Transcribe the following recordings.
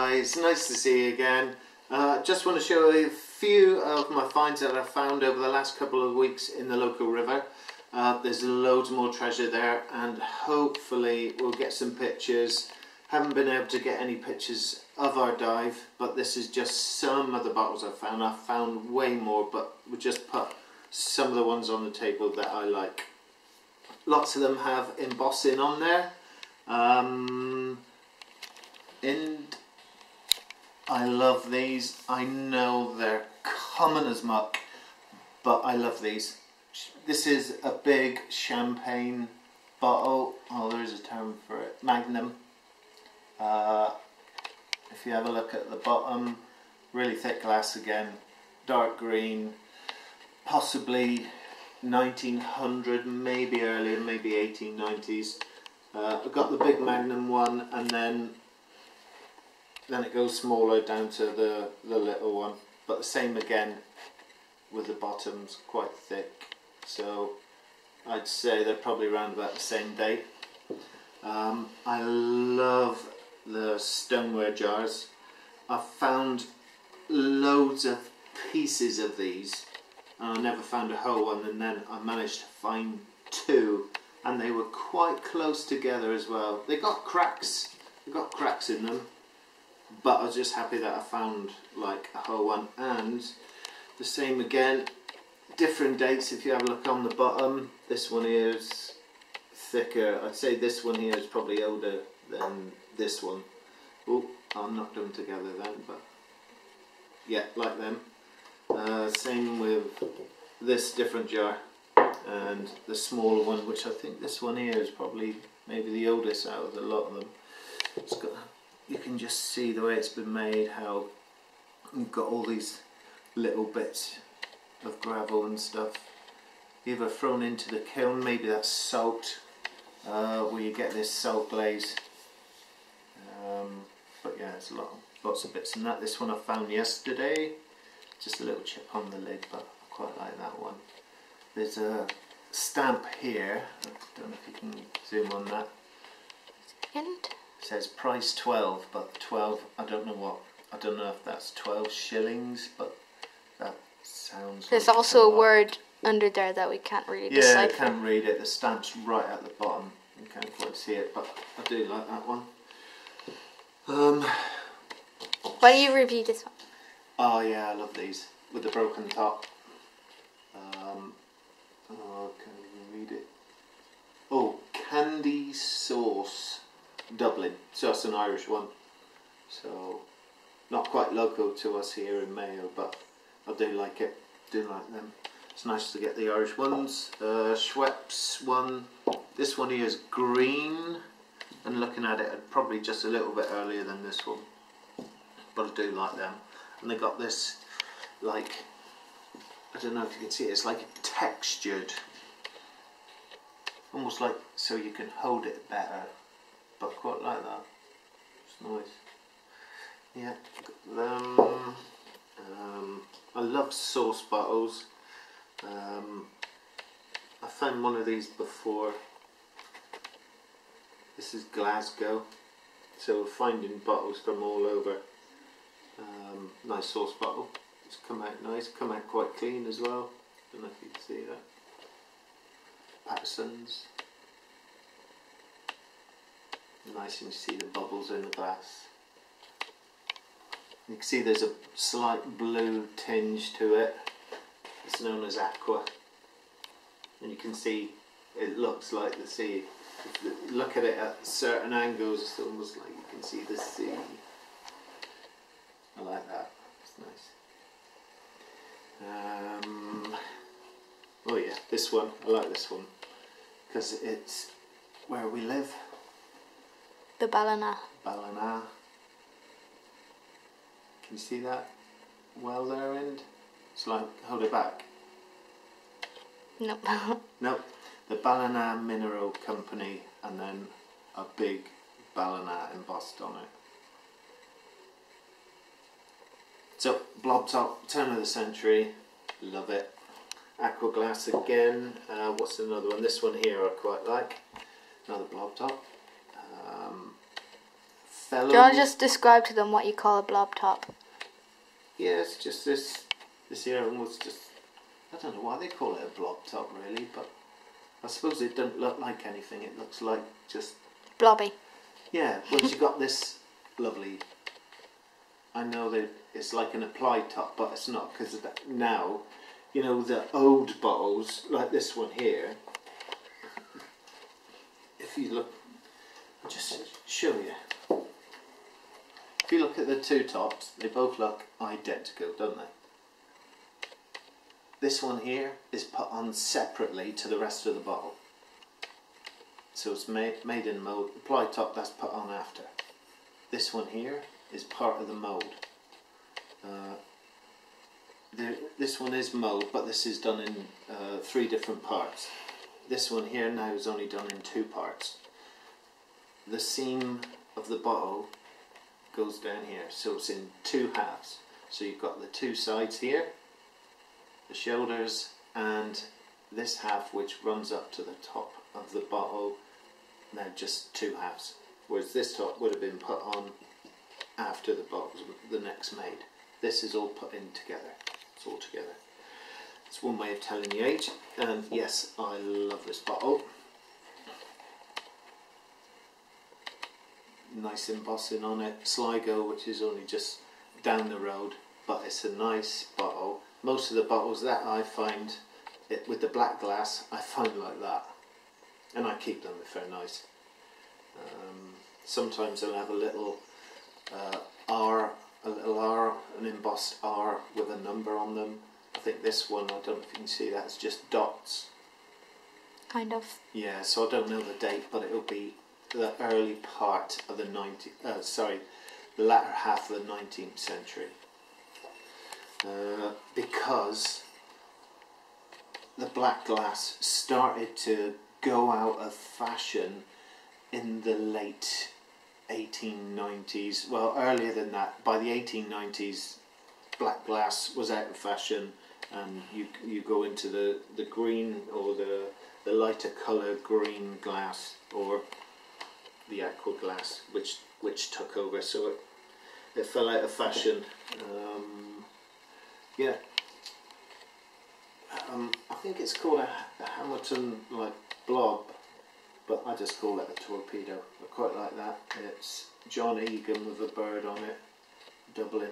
guys, nice to see you again. Just want to show you a few of my finds that I've found over the last couple of weeks in the local river. There's loads more treasure there, and hopefully we'll get some pictures. Haven't been able to get any pictures of our dive, but this is just some of the bottles I've found. I've found way more, but we'll just put some of the ones on the table that I like. Lots of them have embossing on there. And I love these. I know they're common as muck, but I love these. This is a big champagne bottle. Oh, there is a term for it. Magnum. If you have a look at the bottom, really thick glass again, dark green, possibly 1900, maybe earlier, maybe 1890s. I've got the big Magnum one, and then it goes smaller down to the little one, but the same again with the bottoms, quite thick. So I'd say they're probably around about the same date. I love the stoneware jars. I've found loads of pieces of these, and I never found a whole one, and then I managed to find two, and they were quite close together as well. They got cracks in them, but I was just happy that I found like a whole one. And the same again, different dates. If you have a look on the bottom, this one here is thicker. I'd say this one here is probably older than this one. Oh, I'll knock them together then, but yeah, like them. Same with this different jar, and the smaller one, which I think this one here is probably maybe the oldest out of a lot of them. It's got, you can just see the way it's been made, how you've got all these little bits of gravel and stuff either thrown into the kiln, maybe that's salt, where you get this salt glaze. But yeah, there's lots of bits in that. This one I found yesterday, just a little chip on the lid, but I quite like that one. There's a stamp here, I don't know if you can zoom on that. It says price 12, but 12, I don't know if that's 12 shillings, but that sounds There's like also a word under there that we can't really decipher. Yeah, I can't read it. The stamp's right at the bottom. You can't quite see it, but I do like that one. Why do you review this one? Oh yeah, I love these with the broken top. Oh, can you read it? Oh, Candy Sauce Dublin. So that's an Irish one. So not quite local to us here in Mayo, but I do like it. Do like them. It's nice to get the Irish ones. Schweppes one. This one here is green, and looking at it, probably just a little bit earlier than this one. But I do like them. And they got this, like, I don't know if you can see it, it's like textured. Almost like so you can hold it better. But quite like that. It's nice. Yeah, got them. I love sauce bottles. I found one of these before. This is Glasgow. So we're finding bottles from all over. Nice sauce bottle. It's come out nice, come out quite clean as well. Don't know if you can see that. Patterson's. Nice, and you see the bubbles in the glass. You can see there's a slight blue tinge to it. It's known as aqua. And you can see it looks like the sea. If you look at it at certain angles, it's almost like you can see the sea. I like that. It's nice. Oh yeah, this one. I like this one because it's where we live. The Ballina. Ballina. Can you see that well there, end? It's like, hold it back. Nope. Nope. The Ballina Mineral Company, and then a big Ballina embossed on it. So, blob top, turn of the century, love it. Aqua glass again. What's another one? This one here I quite like. Another blob top. fellow. Do you want to just describe to them what you call a blob top? Yeah, it's just this here one was just, I don't know why they call it a blob top really, but I suppose it doesn't look like anything. It looks like just... Blobby. Yeah, well you got this lovely... I know that it's like an applied top, but it's not, because now, you know, the old bottles, like this one here, if you look, I'll just show you. If you look at the two tops, they both look identical, don't they? This one here is put on separately to the rest of the bottle. So it's made in mould. The applied top, that's put on after. This one here is part of the mould. This one is mould, but this is done in 3 different parts. This one here now is only done in 2 parts. The seam of the bottle goes down here, so it's in 2 halves. So you've got the 2 sides here, the shoulders, and this half which runs up to the top of the bottle. Now just 2 halves, whereas this top would have been put on after the bottles the next made. This is all put in together. It's all together. It's one way of telling the age, and yes, I love this bottle. Nice embossing on it. Sligo, which is only just down the road, but it's a nice bottle. Most of the bottles that I find with the black glass, I find like that, and I keep them if they're nice. Sometimes they'll have a little R, an embossed R with a number on them. I think this one, I don't know if you can see that, it's just dots. Kind of. Yeah, so I don't know the date, but it'll be the early part of the the latter half of the 19th century. Because the black glass started to go out of fashion in the late 1890s, well earlier than that. By the 1890s black glass was out of fashion, and you go into the green or the lighter colour green glass, or the aqua glass, which took over, so it fell out of fashion. Yeah, I think it's called a Hamilton like blob, but I just call it a torpedo. I quite like that. It's John Egan with a bird on it, Dublin.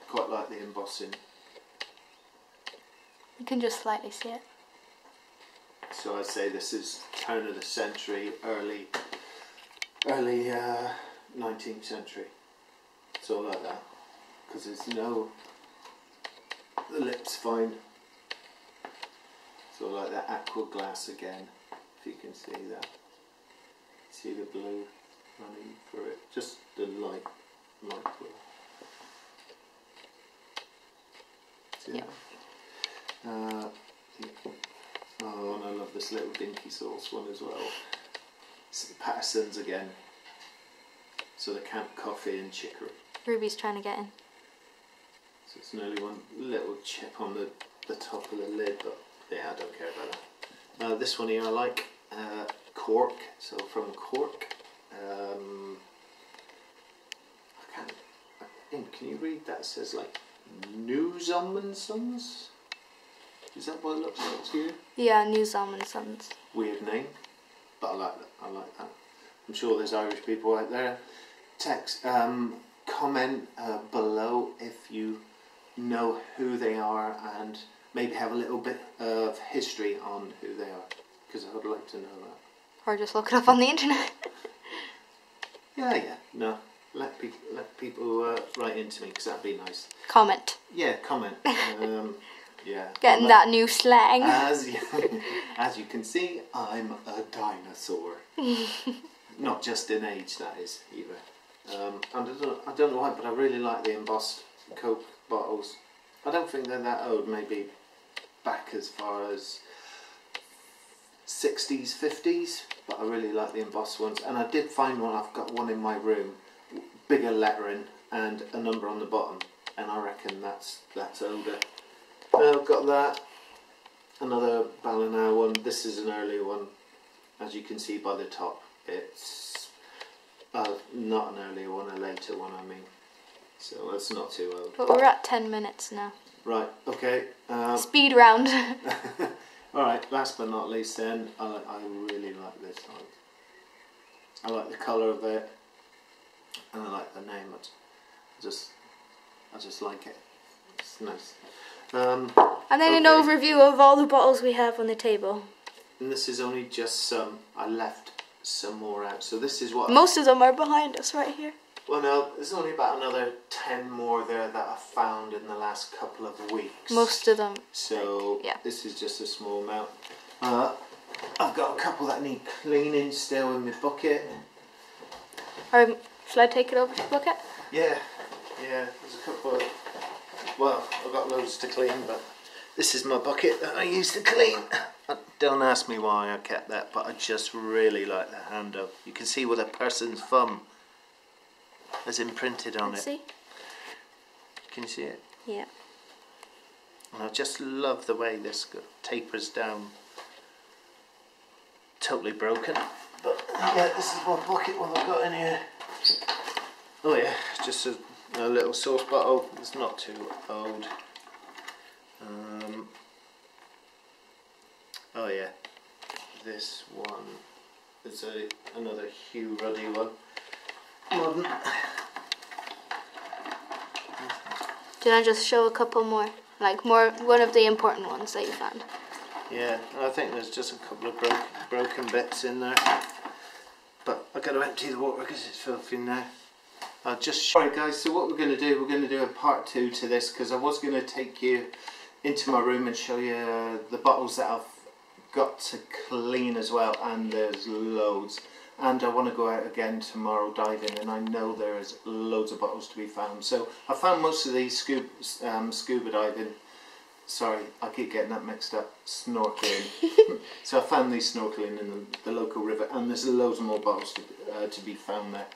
Quite like the embossing. You can just slightly see it. So I'd say this is turn of the century, early 19th century. It's all like that, because the lip's fine. So like that aqua glass again, if you can see that. See the blue running through it, just the light blue. See that? Oh, and I love this little dinky sauce one as well. It's Patterson's again. So the Camp Coffee and chicory. Ruby's trying to get in. So it's nearly one little chip on the top of the lid, but yeah, I don't care about that. This one here I like, Cork, so from Cork. Can you read that? It says like News and Sons? Is that what it looks like to you? Yeah, New Zalman Sons. Weird name, but I like that. I like that. I'm sure there's Irish people out there. Comment below if you know who they are, and maybe have a little bit of history on who they are, because I would like to know that. Or just look it up on the internet. Yeah. No, let people write into me, because that'd be nice. Comment. Yeah, comment. Yeah. Getting that new slang. As you can see, I'm a dinosaur. Not just in age, that is, either. I don't know why, but I really like the embossed Coke bottles. I don't think they're that old, maybe back as far as 60s, 50s, but I really like the embossed ones. And I did find one, I've got one in my room, bigger lettering and a number on the bottom, and I reckon that's older. I've got that, another Ballina one. This is an earlier one, as you can see by the top. It's Not an earlier one, a later one I mean. So it's not too old. But we're at 10 minutes now. Right, okay. Speed round. Alright, last but not least then, I really like this one. I like the colour of it, and I like the name. I just like it. It's nice. And then an okay. overview of all the bottles we have on the table. And this is only just some. I left some more out. So this is what... Most of them are behind us right here. Well, no, there's only about another 10 more there that I found in the last couple of weeks. Most of them. So yeah. This is just a small amount. I've got a couple that need cleaning still in my bucket. Shall I take it over to the bucket? Yeah, there's a couple of... Well, I've got loads to clean, but this is my bucket that I used to clean. Don't ask me why I kept that, but I just really like the handle. You can see with a person's thumb is imprinted on it. See? Can you see it? Yeah. And I just love the way this tapers down. Totally broken. But yeah, this is my bucket, what I've got in here. Oh yeah, just a little sauce bottle. It's not too old. Oh yeah, this one is another Hugh Ruddy one. Modern. Did I just show a couple more? Like one of the important ones that you found. Yeah, I think there's just a couple of broken bits in there. But I've got to empty the water because it's filthy now. Alright guys, so what we're going to do a part 2 to this, because I was going to take you into my room and show you the bottles that I've got to clean as well, and there's loads. And I want to go out again tomorrow diving, and I know there is loads of bottles to be found. So I found most of these scuba diving. Sorry, I keep getting that mixed up. Snorkeling. So I found these snorkeling in the local river, and there's loads more bottles to be found there.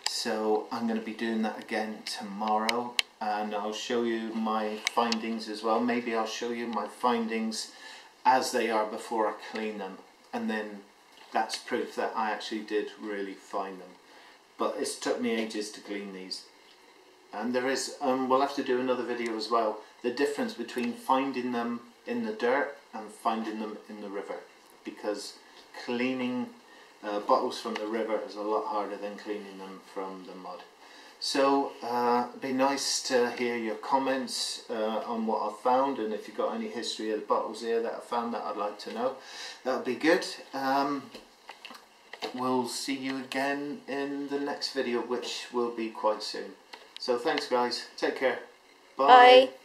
So I'm going to be doing that again tomorrow, and I'll show you my findings as well. Maybe I'll show you my findings as they are before I clean them, and then that's proof that I actually did really find them. But it's took me ages to clean these. And there is, we'll have to do another video as well, the difference between finding them in the dirt and finding them in the river. Because cleaning bottles from the river is a lot harder than cleaning them from the mud. So it'd be nice to hear your comments on what I've found, and if you've got any history of the bottles here that I found that I'd like to know, that would be good. We'll see you again in the next video, which will be quite soon. So thanks guys, take care, bye. Bye.